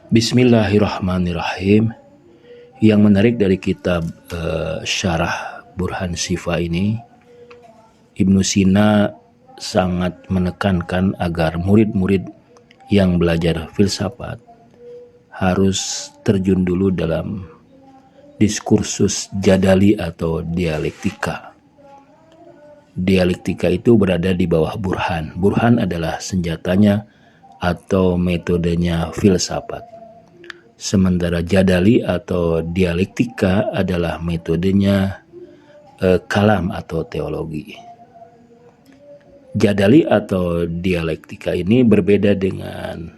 Bismillahirrahmanirrahim. Yang menarik dari kitab Syarah Burhan Sifa ini, Ibnu Sina sangat menekankan agar murid-murid yang belajar filsafat harus terjun dulu dalam diskursus jadali atau dialektika. Dialektika itu berada di bawah burhan. Burhan adalah senjatanya atau metodenya filsafat. Sementara jadali atau dialektika adalah metodenya kalam atau teologi. Jadali atau dialektika ini berbeda dengan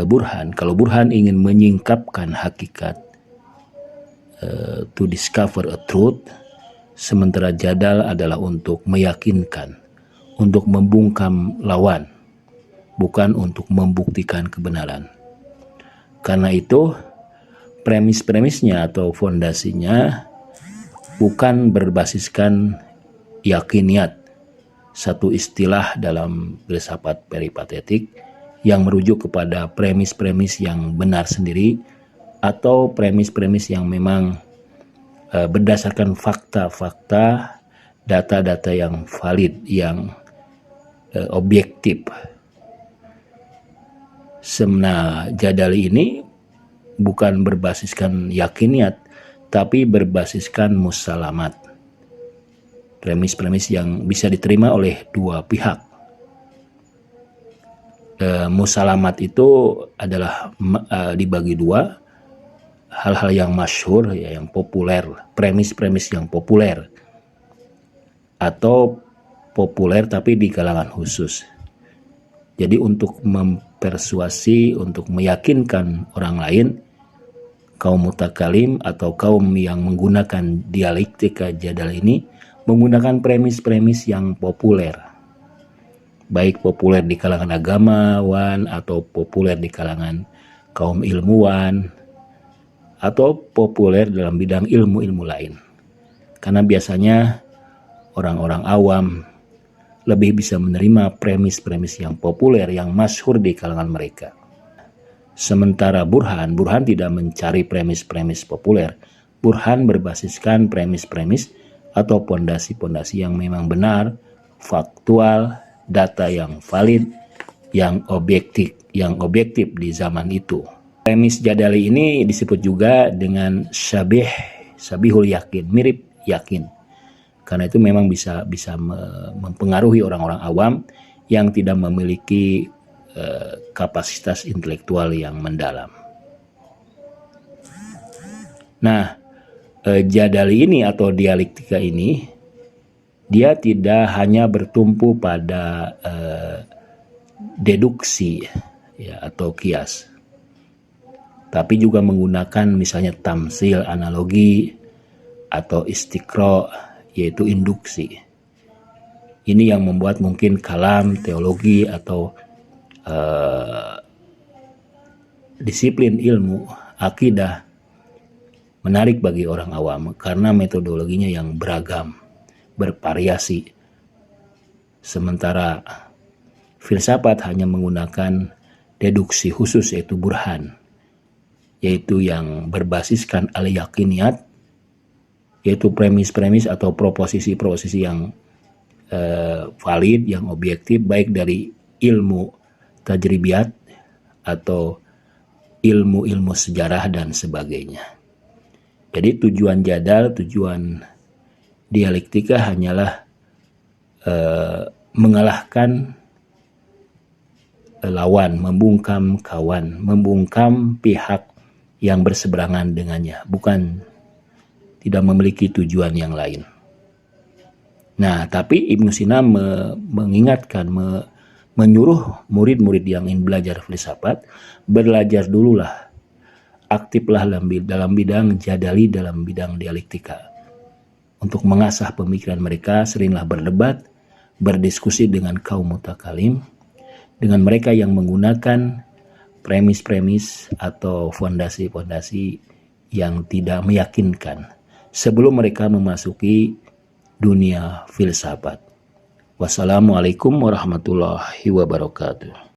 burhan. Kalau burhan ingin menyingkapkan hakikat, to discover a truth, sementara jadal adalah untuk meyakinkan, untuk membungkam lawan, bukan untuk membuktikan kebenaran. Karena itu premis-premisnya atau fondasinya bukan berbasiskan yakiniat, satu istilah dalam filsafat peripatetik yang merujuk kepada premis-premis yang benar sendiri atau premis-premis yang memang berdasarkan fakta-fakta, data-data yang valid, yang objektif. Semna jadali ini bukan berbasiskan yakiniat, tapi berbasiskan musalamat. Premis-premis yang bisa diterima oleh dua pihak. Musalamat itu adalah dibagi dua, hal-hal yang masyhur, ya, yang populer, premis-premis yang populer, atau populer tapi di kalangan khusus. Jadi untuk mempersuasi, untuk meyakinkan orang lain, kaum mutakalim atau kaum yang menggunakan dialektika jadal ini menggunakan premis-premis yang populer. Baik populer di kalangan agamawan atau populer di kalangan kaum ilmuwan atau populer dalam bidang ilmu-ilmu lain. Karena biasanya orang-orang awam lebih bisa menerima premis-premis yang populer, yang masyhur di kalangan mereka. Sementara burhan tidak mencari premis-premis populer. Burhan berbasiskan premis-premis atau pondasi-pondasi yang memang benar, faktual, data yang valid, yang objektif di zaman itu. Premis jadali ini disebut juga dengan syabihul yakin, mirip yakin. Karena itu memang bisa mempengaruhi orang-orang awam yang tidak memiliki kapasitas intelektual yang mendalam. Nah, jadali ini atau dialektika ini, dia tidak hanya bertumpu pada deduksi, ya, atau kias, tapi juga menggunakan misalnya tamsil, analogi, atau istiqro, yaitu induksi. Ini yang membuat mungkin kalam, teologi, atau disiplin ilmu, akidah menarik bagi orang awam karena metodologinya yang beragam, bervariasi. Sementara filsafat hanya menggunakan deduksi khusus, yaitu burhan, yaitu yang berbasiskan al-yakiniyat, yaitu premis-premis atau proposisi-proposisi yang valid, yang objektif, baik dari ilmu tajribiyat atau ilmu-ilmu sejarah dan sebagainya. Jadi tujuan jadal, tujuan dialektika hanyalah mengalahkan lawan, membungkam kawan, membungkam pihak yang berseberangan dengannya, bukan tidak memiliki tujuan yang lain. Nah, tapi Ibnu Sina mengingatkan, menyuruh murid-murid yang ingin belajar filsafat, belajar dululah, aktiflah dalam bidang jadali, dalam bidang dialektika. Untuk mengasah pemikiran mereka, seringlah berdebat, berdiskusi dengan kaum mutakalim, dengan mereka yang menggunakan premis-premis atau fondasi-fondasi yang tidak meyakinkan, sebelum mereka memasuki dunia filsafat. Wassalamualaikum warahmatullahi wabarakatuh.